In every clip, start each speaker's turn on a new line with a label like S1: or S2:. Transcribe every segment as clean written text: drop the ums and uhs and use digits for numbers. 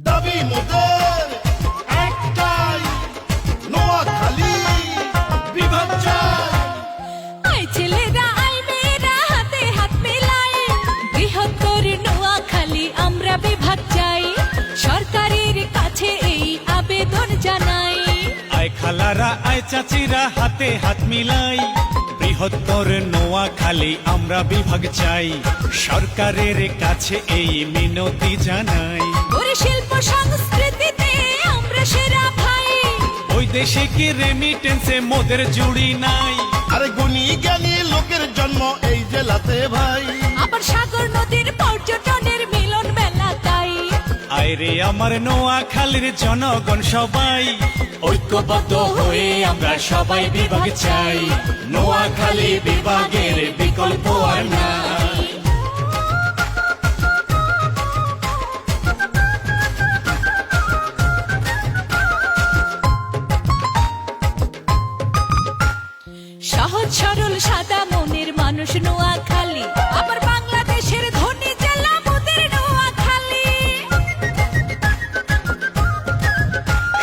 S1: দাবি মোদের একটাই, নোয়াখালী বিভাগ চাই।
S2: আই ছেলেরা আই মেয়েরা হাতে হাত মেলাই, বৃহত্তর নোয়াখালী আমরা বিভাগ চাই, সরকারের কাছে এই আবেদন জানাই।
S3: আয় খালারা আয় চাচিরা হাতে হাত মিলাই, বৃহত্তর নোয়াখালী আমরা বিভাগ চাই, সরকারের কাছে এই মিনতি জানাই।
S2: ওরে শিল্প সংস্কৃতিতে আমরা সেরা ভাই,
S3: ওই দেশে কি রেমিটেন্সে মোদের জুড়ি নাই।
S1: আরে গুণী জ্ঞানী লোকের জন্ম এই জেলাতে ভাই।
S2: আবার সাগর নদীর পর্যটনের মিলন মেলা তাই।
S3: আয় রে আমার নোয়াখালীর জনগণ সবাই, ঐক্যবদ্ধ হয়ে আমরা সবাই বিভাগ চাই, নোয়াখালী বিভাগের বিকল্প আর নাই।
S2: সহজ সরল সাদা মনের মানুষ নোয়াখালী, আবার বাংলাদেশের ধনী জেলা মোদের নোয়াখালী।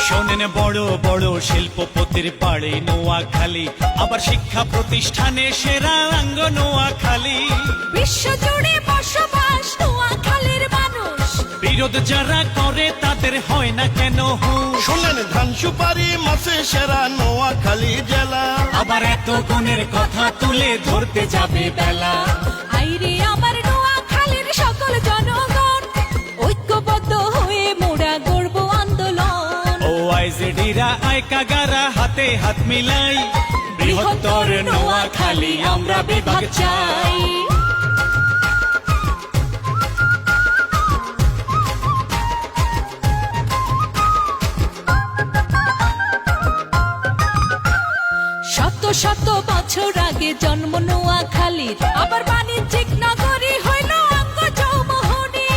S3: শোনেন বড় বড় শিল্পপতির পাড়ে নোয়াখালী, আবার শিক্ষা প্রতিষ্ঠানে সেরা অঙ্গ নোয়াখালী।
S2: বিশ্বজুড়ে বসবাস নোয়াখালীর মানুষ,
S3: বিরোধ যারা করে তাদের হয় না কেন হুঁশ।
S1: শোনেন ধান সুপারি মাসে সেরা নোয়াখালী জেলা।
S3: আবার এত গুণের কথা তুলে ধরতে যাবে বেলা।
S2: আইরে আমার নোয়াখালীর সকল জনগণ, ঐক্যবদ্ধ হয়ে মোরা গর্ব আন্দোলন।
S3: ও আইজেডিরা আয় কাগারা হাতে হাত মিলাই, বৃহত্তর নোয়াখালী আমরা বিভাগ চাই।
S2: শত শত বছর আগে জন্ম নোয়াখালীর, আবার বাণিজ্যিক নগরী হইল অঙ্গ চৌমোহনী।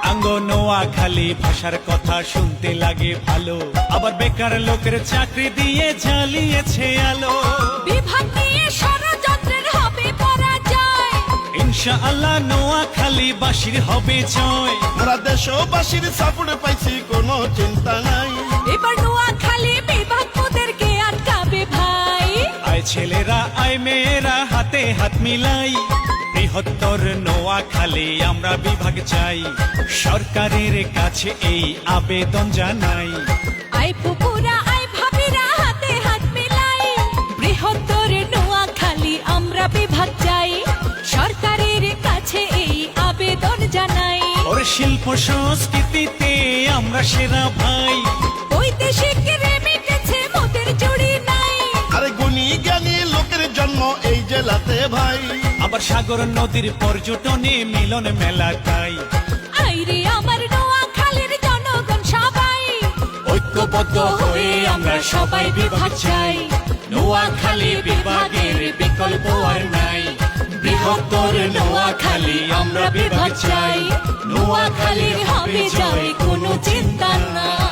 S3: আঙ্গ নোয়াখালী ভাষার কথা শুনতে লাগে ভালো, আবার বেকার লোকের চাকরি দিয়ে জ্বালিয়েছে আলো।
S2: বিভাগ নিয়ে ষড়যন্ত্রের হবে পরাজয়,
S3: ইনশাআল্লাহ নোয়াখালী বাসীর হবে জয়।
S1: আমরা দেশবাসীর সাপোর্ট পাইছি, কোনো চিন্তা নাই।
S2: এবার নোয়াখালী বিভাগ মোদেরকে আটকাবে ভাই।
S3: আয় ছেলেরা আয় মেয়েরা হাতে হাত মিলাই, বৃহত্তর নোয়াখালী আমরা বিভাগ চাই, সরকারের কাছে এই আবেদন জানাই।
S2: আই ফুপুরা আই ভাবিরা হাতে হাত মিলাই, বৃহত্তর নোয়াখালী আমরা বিভাগ চাই, সরকারের কাছে এই আবেদন জানাই।
S3: ওর শিল্প সংস্কৃতিতে আমরা সেরা ভাই,
S2: বৈদেশিক রেমিটেন্সে মোদের জুড়ি নাই।
S1: আরে গুণী জ্ঞানী লোকের জন্ম এই জেলাতে ভাই।
S3: আবার সাগর নদীর পর্যটনে মিলন মেলা তাই।
S2: আইরে আমার নোয়াখালীর জনগণ সবাই,
S3: ঐক্যবদ্ধ হয়ে আমরা সবাই বিভাগ চাই, নোয়াখালী বিভাগের বিকল্প আর নাই। বৃহত্তর নোয়াখালী আমরা বিভাগ চাই, নোয়াখালীর হবে জয় কোনো চিন্তা নাই।